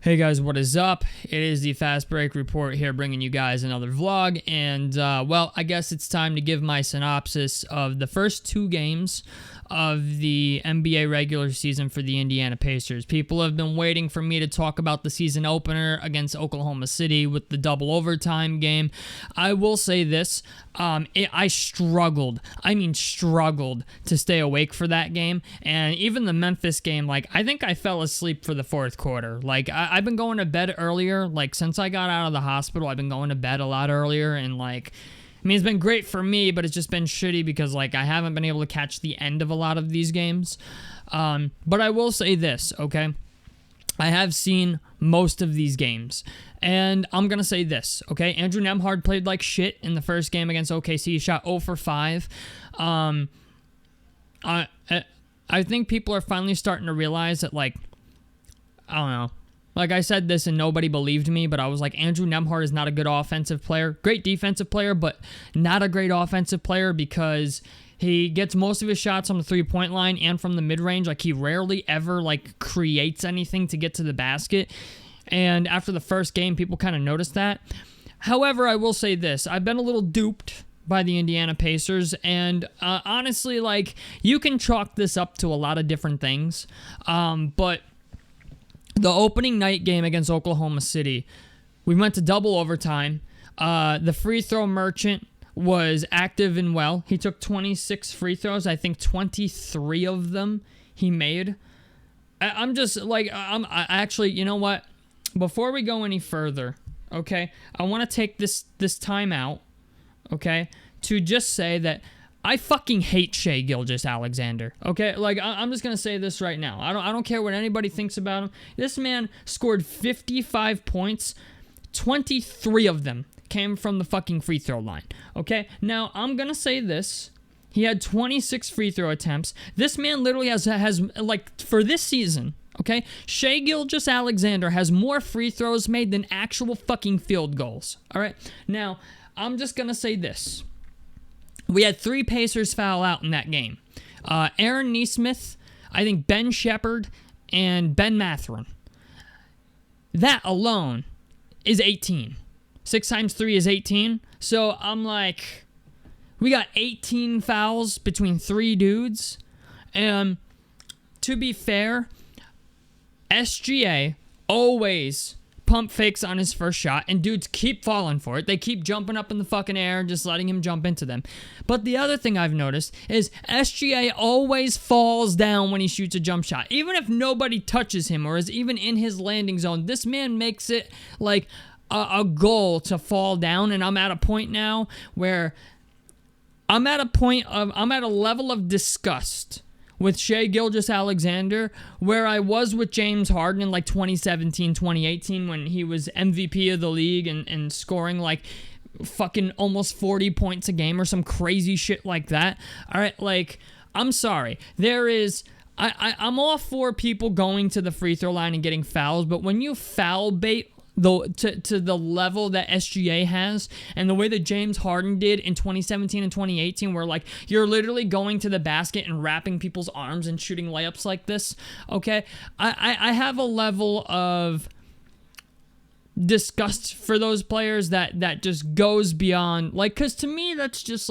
Hey guys, what is up? It is the Fast Break Report here, bringing you guys another vlog, and well, I guess it's time to give my synopsis of the first two games of the NBA regular season for the Indiana Pacers. People have been waiting for me to talk about the season opener against Oklahoma City with the double overtime game. I will say this, I struggled to stay awake for that game, and even the Memphis game, I think I fell asleep for the fourth quarter. I've been going to bed earlier, since I got out of the hospital, I've been going to bed a lot earlier, and it's been great for me, but it's just been shitty because, I haven't been able to catch the end of a lot of these games. But I will say this, okay? I have seen most of these games, and I'm going to say this, okay? Andrew Nembhard played like shit in the first game against OKC. He shot 0 for 5. I think people are finally starting to realize that, I don't know. I said this and nobody believed me, but I was like, Andrew Nembhard is not a good offensive player. Great defensive player, but not a great offensive player because he gets most of his shots on the three-point line and from the mid-range. He rarely ever, creates anything to get to the basket. And after the first game, people kind of noticed that. However, I will say this. I've been a little duped by the Indiana Pacers, and honestly, you can chalk this up to a lot of different things, but the opening night game against Oklahoma City, we went to double overtime. The free throw merchant was active and well. He took 26 free throws. I think 23 of them he made. I'm actually, you know what? Before we go any further, okay, I want to take this time out, okay, to just say that I fucking hate Shai Gilgeous-Alexander, okay? I'm just going to say this right now. I don't care what anybody thinks about him. This man scored 55 points. 23 of them came from the fucking free throw line, okay? Now, I'm going to say this. He had 26 free throw attempts. This man literally has for this season, okay, Shai Gilgeous-Alexander has more free throws made than actual fucking field goals, all right? Now, I'm just going to say this. We had 3 Pacers foul out in that game. Aaron Nesmith, I think Ben Shepherd, and Ben Mathurin. That alone is 18. 6 times 3 is 18. So I'm we got 18 fouls between 3 dudes. And to be fair, SGA always pump fakes on his first shot, and dudes keep falling for it. They keep jumping up in the fucking air and just letting him jump into them. But the other thing I've noticed is SGA always falls down when he shoots a jump shot. Even if nobody touches him or is even in his landing zone, this man makes it a goal to fall down, and I'm at a point now where I'm at a level of disgust with Shai Gilgeous-Alexander, where I was with James Harden in 2017, 2018, when he was MVP of the league and scoring fucking almost 40 points a game or some crazy shit like that. All right, I'm sorry. I'm all for people going to the free throw line and getting fouls, but when you foul bait to the level that SGA has, and the way that James Harden did in 2017 and 2018, where you're literally going to the basket and wrapping people's arms and shooting layups like this, okay? I have a level of disgust for those players that just goes beyond, because to me that's just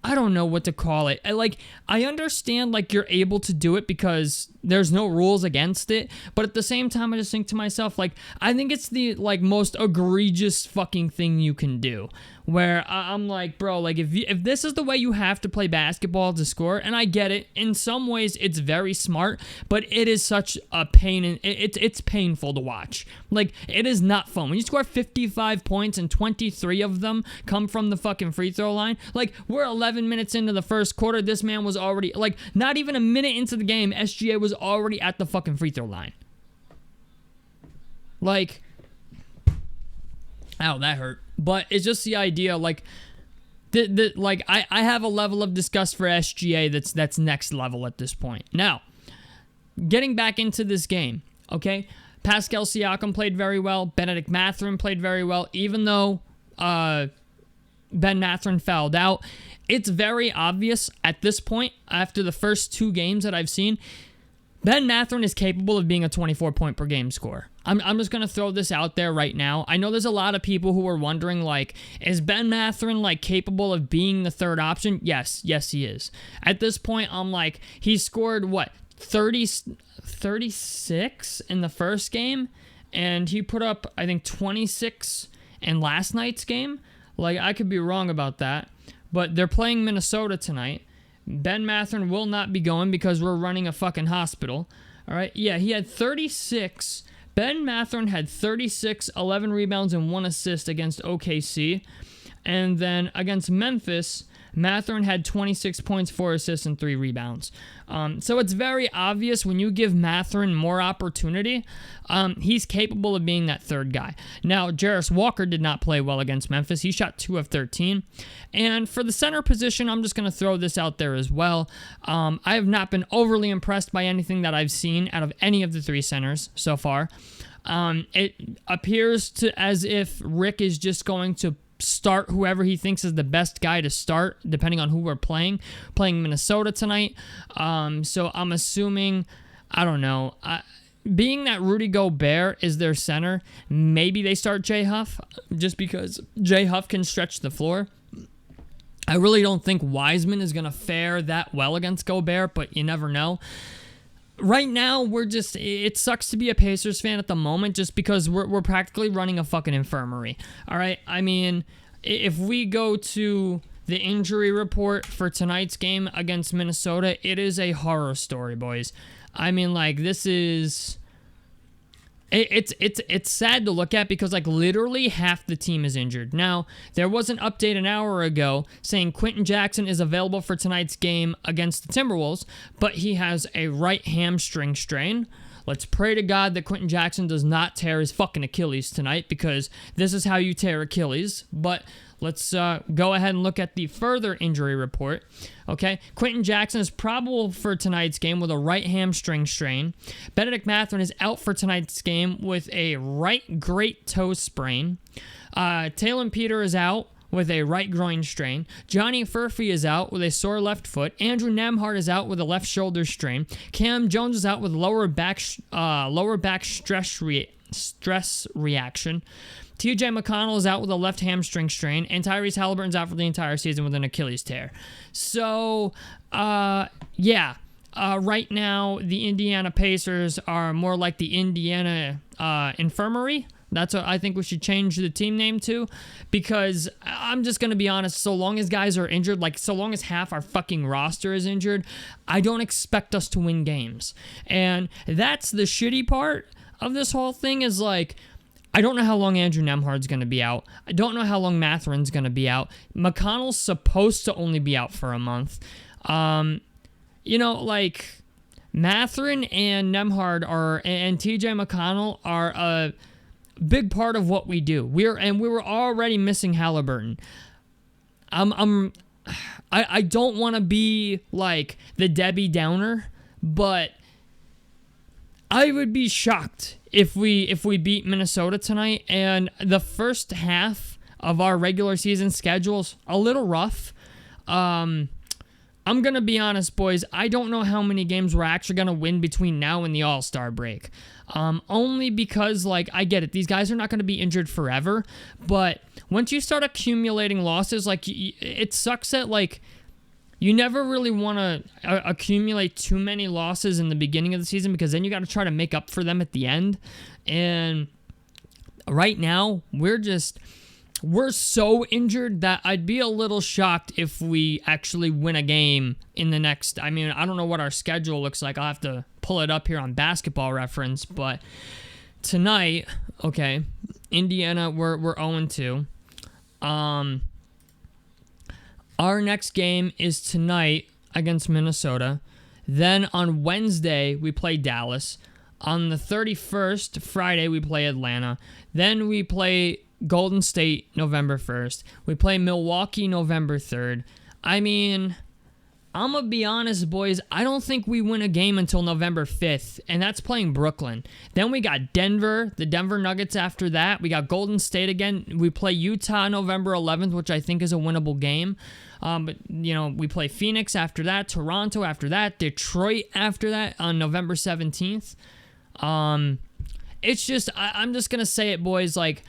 I don't know what to call it. I understand you're able to do it because there's no rules against it, but at the same time I just think to myself I think it's the most egregious fucking thing you can do, where I'm bro, if this is the way you have to play basketball to score, and I get it, in some ways it's very smart, but it is such a pain, and it's painful to watch. It is not fun when you score 55 points and 23 of them come from the fucking free throw line. We're 11 minutes into the first quarter, this man was already not even a minute into the game, SGA was already at the fucking free throw line. Ow, that hurt. But it's just the idea, I have a level of disgust for SGA that's next level at this point. Now, getting back into this game, okay? Pascal Siakam played very well. Benedict Mathurin played very well, even though Ben Mathurin fouled out. It's very obvious at this point, after the first 2 games that I've seen, Ben Mathurin is capable of being a 24-point per game scorer. I'm just going to throw this out there right now. I know there's a lot of people who are wondering, like, is Ben Mathurin, like, capable of being the third option? Yes, he is. At this point, I'm like, he scored, 36 in the first game, and he put up, I think, 26 in last night's game. Like, I could be wrong about that, but they're playing Minnesota tonight. Ben Mathurin will not be going because we're running a fucking hospital. All right. Yeah, he had 36. Ben Mathurin had 36, 11 rebounds, and 1 assist against OKC. And then against Memphis, Mathurin had 26 points, 4 assists, and 3 rebounds. So it's very obvious when you give Mathurin more opportunity, he's capable of being that third guy. Now, Jarris Walker did not play well against Memphis. He shot 2 of 13. And for the center position, I'm just going to throw this out there as well. I have not been overly impressed by anything that I've seen out of any of the 3 centers so far. It appears as if Rick is just going to start whoever he thinks is the best guy to start, depending on who we're playing Minnesota tonight. So I'm assuming, I don't know, being that Rudy Gobert is their center, maybe they start Jay Huff, just because Jay Huff can stretch the floor. I really don't think Wiseman is going to fare that well against Gobert, but you never know. Right now, it sucks to be a Pacers fan at the moment just because we're practically running a fucking infirmary. All right? I mean, if we go to the injury report for tonight's game against Minnesota, it is a horror story, boys. I mean, like, this is... It's sad to look at because, like, literally half the team is injured. Now, there was an update an hour ago saying Quentin Jackson is available for tonight's game against the Timberwolves, but he has a right hamstring strain. Let's pray to God that Quentin Jackson does not tear his fucking Achilles tonight, because this is how you tear Achilles. But let's go ahead and look at the further injury report. Okay, Quentin Jackson is probable for tonight's game with a right hamstring strain. Benedict Mathurin is out for tonight's game with a right great toe sprain. Talon Peter is out with a right groin strain. Johnny Furphy is out with a sore left foot. Andrew Nembhard is out with a left shoulder strain. Cam Jones is out with lower back stress reaction. TJ McConnell is out with a left hamstring strain, and Tyrese Halliburton's out for the entire season with an Achilles tear. So, right now, the Indiana Pacers are more like the Indiana Infirmary. That's what I think we should change the team name to, because I'm just going to be honest, so long as guys are injured, like so long as half our fucking roster is injured, I don't expect us to win games. And that's the shitty part of this whole thing, is like, I don't know how long Andrew Nembhard's going to be out. I don't know how long Mathurin's going to be out. McConnell's supposed to only be out for a month. Mathurin and Nembhard and TJ McConnell are a big part of what we do. We were already missing Halliburton. I don't want to be like the Debbie Downer, but I would be shocked if we beat Minnesota tonight. And the first half of our regular season schedule's a little rough. I'm going to be honest, boys. I don't know how many games we're actually going to win between now and the All-Star break. Only because, like, I get it. These guys are not going to be injured forever. But once you start accumulating losses, like, it sucks that, like, you never really want to accumulate too many losses in the beginning of the season, because then you got to try to make up for them at the end. And right now, we're so injured that I'd be a little shocked if we actually win a game in the next... I mean, I don't know what our schedule looks like. I'll have to pull it up here on Basketball Reference. But tonight, okay, Indiana, we're 0-2. Our next game is tonight against Minnesota. Then on Wednesday, we play Dallas. On the 31st, Friday, we play Atlanta. Then we play Golden State November 1st. We play Milwaukee November 3rd. I mean, I'm going to be honest, boys. I don't think we win a game until November 5th, and that's playing Brooklyn. Then we got Denver, the Denver Nuggets after that. We got Golden State again. We play Utah November 11th, which I think is a winnable game. But, we play Phoenix after that, Toronto after that, Detroit after that on November 17th. It's just, I'm just going to say it, boys, like,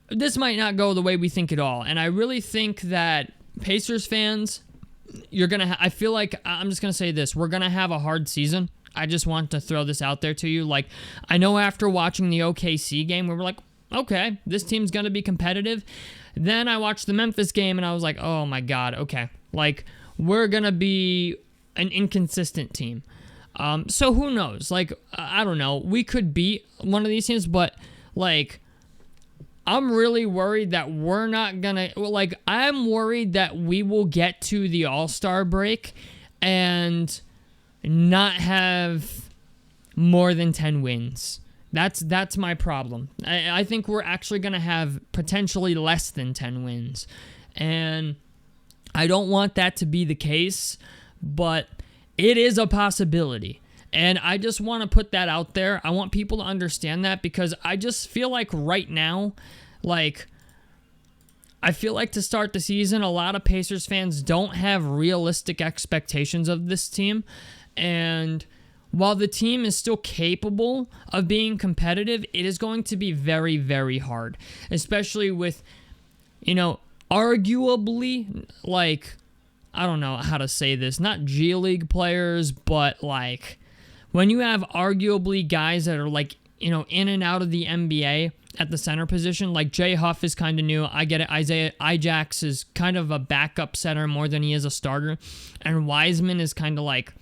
this might not go the way we think at all. And I really think that Pacers fans, I feel like, I'm just going to say this, we're going to have a hard season. I just want to throw this out there to you. Like, I know after watching the OKC game, we were like, okay, this team's going to be competitive. Then I watched the Memphis game, and I was like, oh my God, okay. Like, we're going to be an inconsistent team. So who knows? Like, I don't know. We could beat one of these teams, but, like, I'm really worried that we're not going to, like, I'm worried that we will get to the All-Star break and not have more than 10 wins. That's my problem. I think we're actually going to have potentially less than 10 wins. And I don't want that to be the case, but it is a possibility. And I just want to put that out there. I want people to understand that because I just feel like right now, like, I feel like to start the season, a lot of Pacers fans don't have realistic expectations of this team. And while the team is still capable of being competitive, it is going to be very, very hard. Especially with, arguably, like, I don't know how to say this, not G League players, but, like, when you have arguably guys that are, like, in and out of the NBA at the center position, like Jay Huff is kind of new. I get it. Isaiah Ijax is kind of a backup center more than he is a starter. And Wiseman is kind of like,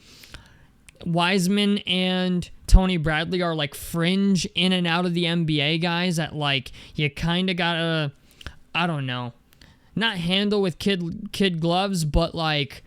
Wiseman and Tony Bradley are like fringe in and out of the NBA guys that, like, you kind of gotta, I don't know, not handle with kid gloves, but, like,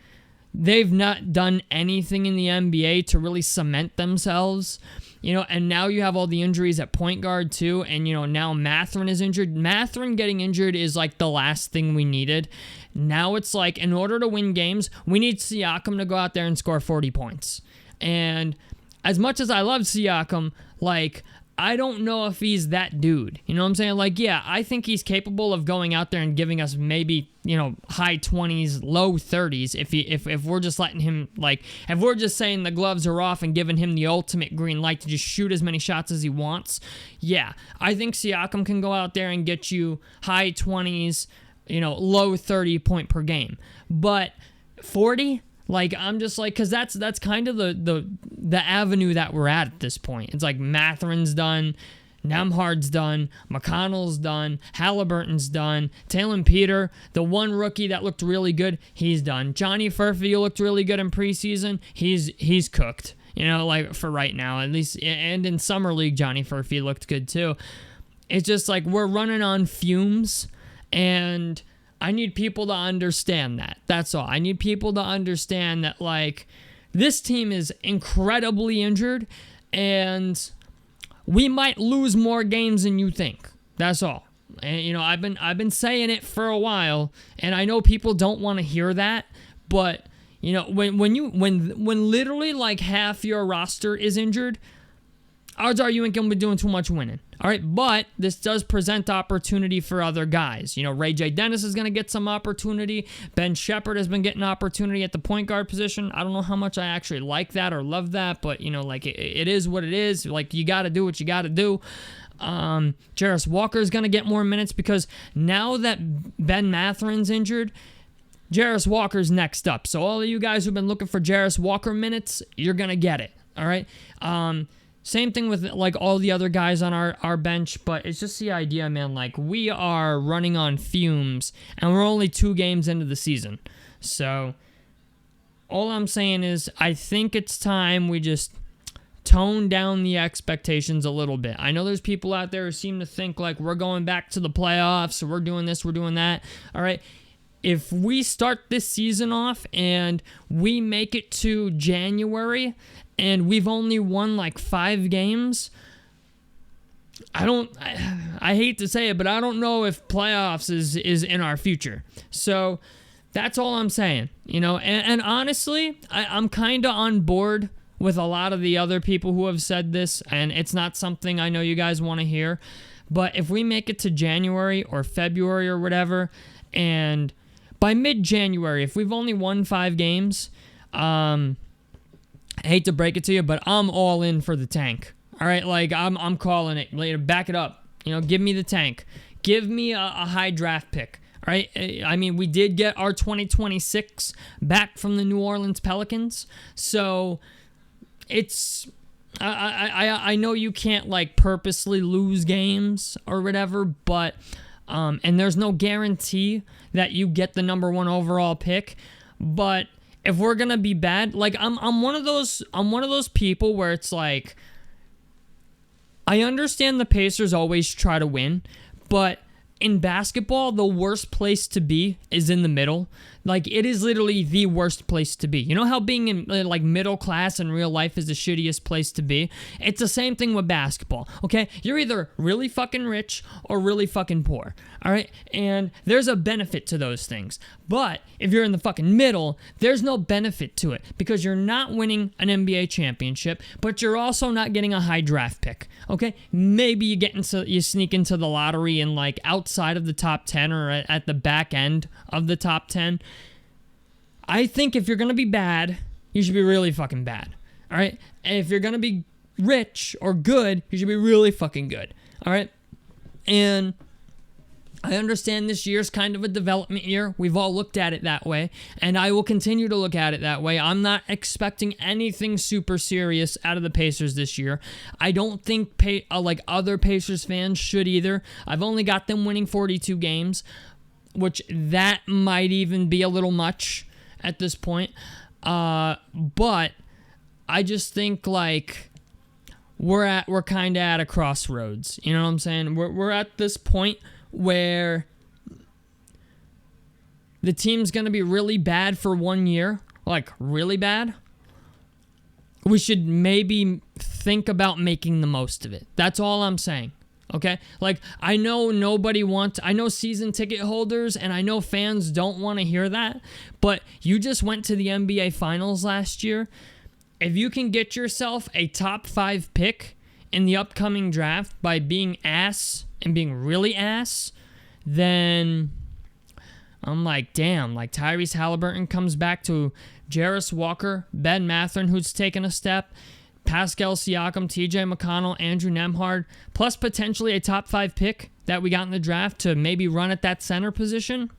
they've not done anything in the NBA to really cement themselves, and now you have all the injuries at point guard too, and, now Mathurin is injured. Mathurin getting injured is, like, the last thing we needed. Now it's like, in order to win games, we need Siakam to go out there and score 40 points. And as much as I love Siakam, like, I don't know if he's that dude. You know what I'm saying? Like, yeah, I think he's capable of going out there and giving us maybe, high 20s, low 30s if we're just letting him, like, if we're just saying the gloves are off and giving him the ultimate green light to just shoot as many shots as he wants. Yeah, I think Siakam can go out there and get you high 20s, low 30 point per game. But 40? Like, I'm just like, because that's kind of the avenue that we're at this point. It's like Mathurin's done, Nembhard's done, McConnell's done, Halliburton's done, Taylor Peter, the one rookie that looked really good, he's done. Johnny Furphy looked really good in preseason, he's cooked. Like, for right now, at least, and in Summer League, Johnny Furphy looked good too. It's just like we're running on fumes, and I need people to understand that. That's all. I need people to understand that, like, this team is incredibly injured, and we might lose more games than you think. That's all. And, I've been saying it for a while, and I know people don't want to hear that, but, when literally, like, half your roster is injured, odds are you ain't going to be doing too much winning. All right, but this does present opportunity for other guys. Ray J. Dennis is going to get some opportunity. Ben Shepherd has been getting opportunity at the point guard position. I don't know how much I actually like that or love that, but, like, it is what it is. Like, you got to do what you got to do. Jarris Walker is going to get more minutes because now that Ben Mathurin's injured, Jarris Walker's next up. So all of you guys who've been looking for Jarris Walker minutes, you're going to get it. All right? Same thing with, like, all the other guys on our bench, but it's just the idea, man. Like, we are running on fumes, and we're only 2 games into the season. So, all I'm saying is, I think it's time we just tone down the expectations a little bit. I know there's people out there who seem to think, like, we're going back to the playoffs, or we're doing this, we're doing that. All right? If we start this season off, and we make it to January, and we've only won like 5 games, I hate to say it, but I don't know if playoffs is in our future. So That's all I'm saying, and honestly, I'm kind of on board with a lot of the other people who have said this, and it's not something I know you guys want to hear, but if we make it to January or February or whatever, and by mid-January, if we've only won 5 games, I hate to break it to you, but I'm all in for the tank. All right, like I'm calling it. Later, back it up. Give me the tank. Give me a high draft pick. All right. I mean, we did get our 2026 back from the New Orleans Pelicans, so it's. I know you can't like purposely lose games or whatever, but and there's no guarantee that you get the number 1 overall pick, but if we're gonna be bad, like I'm one of those people where it's like I understand the Pacers always try to win, but in basketball, the worst place to be is in the middle. Like, it is literally the worst place to be. You know how being in, like, middle class in real life is the shittiest place to be? It's the same thing with basketball, okay? You're either really fucking rich or really fucking poor, all right? And there's a benefit to those things. But if you're in the fucking middle, there's no benefit to it because you're not winning an NBA championship, but you're also not getting a high draft pick, okay? Maybe you sneak into the lottery and, like, outside of the top 10 or at the back end of the top 10. I think if you're going to be bad, you should be really fucking bad, all right? And if you're going to be rich or good, you should be really fucking good, all right? And I understand this year's kind of a development year. We've all looked at it that way, and I will continue to look at it that way. I'm not expecting anything super serious out of the Pacers this year. I don't think like other Pacers fans should either. I've only got them winning 42 games, which that might even be a little much at this point. But I just think like we're kind of at a crossroads. You know what I'm saying? We're at this point where the team's going to be really bad for 1 year, like really bad. We should maybe think about making the most of it. That's all I'm saying. Okay? Like, I know I know season ticket holders and I know fans don't want to hear that, but you just went to the NBA Finals last year. If you can get yourself a top 5 pick in the upcoming draft by being ass and being really ass, then I'm like, damn, like Tyrese Halliburton comes back to Jarris Walker, Ben Mathurin, who's taken a step, Pascal Siakam, TJ McConnell, Andrew Nembhard, plus potentially a top 5 pick that we got in the draft to maybe run at that center position.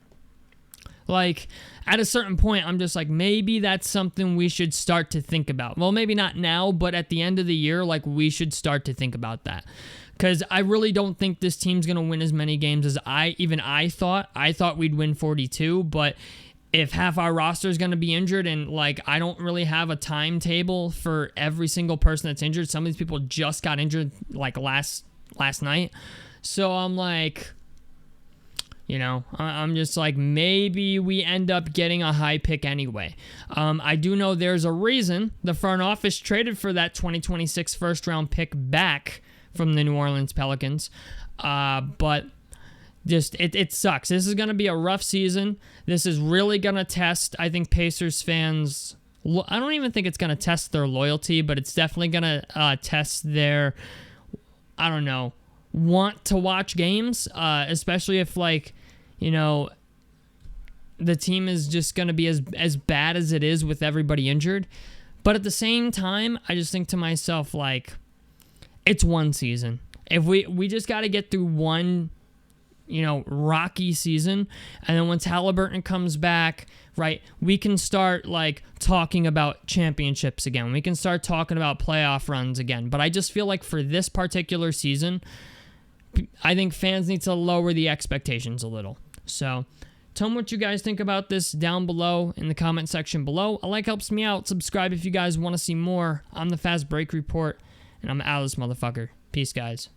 Like, at a certain point, I'm just like, maybe that's something we should start to think about. Well, maybe not now, but at the end of the year, like, we should start to think about that. Because I really don't think this team's going to win as many games as I thought. I thought we'd win 42, but if half our roster is going to be injured and, like, I don't really have a timetable for every single person that's injured. Some of these people just got injured, like, last night. So I'm like, you know, I'm just like, maybe we end up getting a high pick anyway. I do know there's a reason the front office traded for that 2026 first-round pick back from the New Orleans Pelicans. But just, it sucks. This is going to be a rough season. This is really going to test, I think, Pacers fans. I don't even think it's going to test their loyalty, but it's definitely going to test their, I don't know, want to watch games, especially if, like, you know, the team is just going to be as bad as it is with everybody injured. But at the same time, I just think to myself, like, it's one season. If we just got to get through one, you know, rocky season, and then once Halliburton comes back, right, we can start, like, talking about championships again. We can start talking about playoff runs again. But I just feel like for this particular season, I think fans need to lower the expectations a little. So, tell me what you guys think about this down below in the comment section below. A like helps me out. Subscribe if you guys want to see more. I'm the Fast Break Report, and I'm out of this motherfucker. Peace, guys.